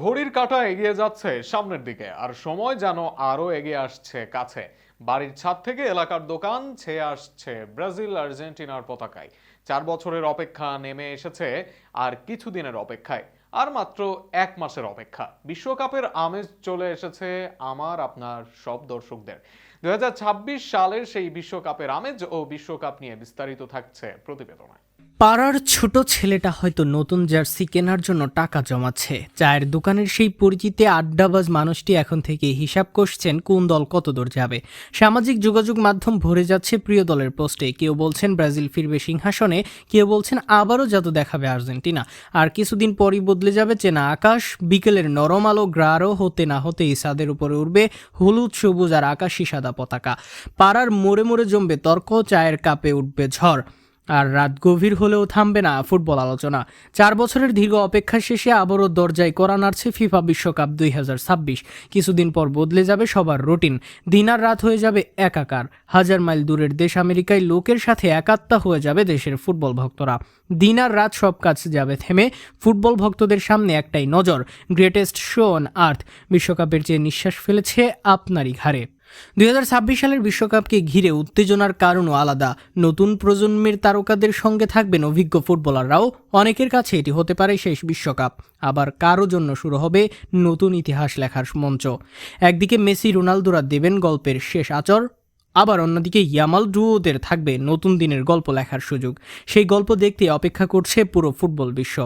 ঘড়ির কাঁটা এগিয়ে যাচ্ছে সামনের দিকে আর সময় যেন আরো এগিয়ে আসছে কাছে। বাড়ির ছাদ থেকে এলাকার দোকান ছেয়ে আসছে ব্রাজিল আর্জেন্টিনার পতাকায়। 4 বছরের অপেক্ষা নেমে এসেছে আর কিছুদিনের অপেক্ষায়। আর মাত্র 1 মাসের অপেক্ষা, বিশ্বকাপের আমেজ চলে এসেছে আমার আপনার সব দর্শকদের। 2026 সালের সেই বিশ্বকাপের আমেজ ও বিশ্বকাপ নিয়ে বিস্তারিত থাকছে প্রতিবেদনে। পাড়ার ছোট ছেলেটা হয়তো নতুন জার্সি কেনার জন্য টাকা জমাচ্ছে। চায়ের দোকানের সেই পরিচিত আড্ডাবাজ মানুষটি এখন থেকে হিসাব করছেন কোন দল কত দূর যাবে। সামাজিক যোগাযোগ মাধ্যম ভরে যাচ্ছে প্রিয় দলের পোস্টে। কেউ বলছেন ব্রাজিল ফিরবে সিংহাসনে, কেউ বলছেন আবারও জাদু দেখাবে আর্জেন্টিনা। আর কিছুদিন পরই বদলে যাবে চেনা আকাশ। বিকেলের নরম আলো গাঢ় হতে না হতেই ছাদের উপরে উঠবে হলুদ সবুজ আর আকাশি সাদা পতাকা। পাড়ার মোড়ে মোড়ে জমবে তর্ক, চায়ের কাপে উঠবে ঝড়। আর রাত গভীর হলেও থামবে না ফুটবল আলোচনা। 4 বছরের দীর্ঘ অপেক্ষা শেষে আবারও দরজায় কড়া নাড়ছে ফিফা বিশ্বকাপ 2026। কিছুদিন পর বদলে যাবে সবার রুটিন। দিন আর রাত হয়ে যাবে একাকার। হাজার মাইল দূরের দেশ আমেরিকায় লোকের সাথে একাত্মা হয়ে যাবে দেশের ফুটবল ভক্তরা। দিন আর রাত সব কাজ যাবে থেমে। ফুটবল ভক্তদের সামনে একটাই নজর, গ্রেটেস্ট শো অন আর্থ। বিশ্বকাপের চেয়ে নিঃশ্বাস ফেলেছে আপনারই ঘাড়ে। 2026 সালের বিশ্বকাপকে ঘিরে উত্তেজনার কারণও আলাদা। নতুন প্রজন্মের তারকাদের সঙ্গে থাকবেন অভিজ্ঞ ফুটবলাররাও। অনেকের কাছে এটি হতে পারে শেষ বিশ্বকাপ, আবার কারো জন্য শুরু হবে নতুন ইতিহাস লেখার মঞ্চ। একদিকে মেসি রোনালদোরা দেবেন গল্পের শেষ আচর, আবার অন্যদিকে ইয়ামাল ডুওদের থাকবে নতুন দিনের গল্প লেখার সুযোগ। সেই গল্প দেখতে অপেক্ষা করছে পুরো ফুটবল বিশ্ব।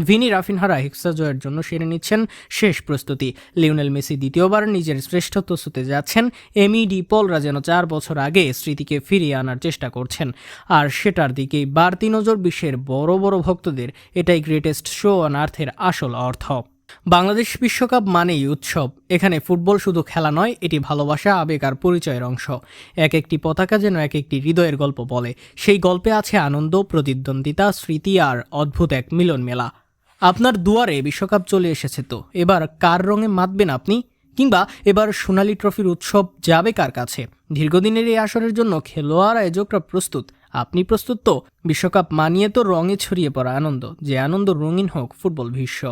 ভিনি রাফিনহারা হেক্সা জয়ের জন্য সেরে নিচ্ছেন শেষ প্রস্তুতি। লিওনেল মেসি দ্বিতীয়বার নিজের শ্রেষ্ঠত্ব ছুঁতে যাচ্ছেন। এমি ডি পলরা যেন 4 বছর আগে স্মৃতিকে ফিরিয়ে আনার চেষ্টা করছেন। আর সেটার দিকেই বাড়তি নজর বিশ্বের বড় বড় ভক্তদের। এটাই গ্রেটেস্ট শো অন আর্থের আসল অর্থ। বাংলাদেশ বিশ্বকাপ মানেই উৎসব। এখানে ফুটবল শুধু খেলা নয়, এটি ভালোবাসা, আবেগ আর পরিচয়ের অংশ। এক একটি পতাকা যেন এক একটি হৃদয়ের গল্প বলে। সেই গল্পে আছে আনন্দ, প্রতিদ্বন্দ্বিতা, স্মৃতি আর অদ্ভুত এক মিলন মেলা। আপনার দুয়ারে বিশ্বকাপ চলে এসেছে, তো এবার কার রঙে মাতবেন আপনি? কিংবা এবার সোনালী ট্রফির উৎসব যাবে কার কাছে? দীর্ঘদিনের এই আসরের জন্য খেলোয়াড় আয়োজকরা প্রস্তুত। আপনি প্রস্তুত তো? বিশ্বকাপ মানিয়ে তো রঙে ছড়িয়ে পড়া আনন্দ, যে আনন্দ রঙিন হোক ফুটবল বিশ্ব।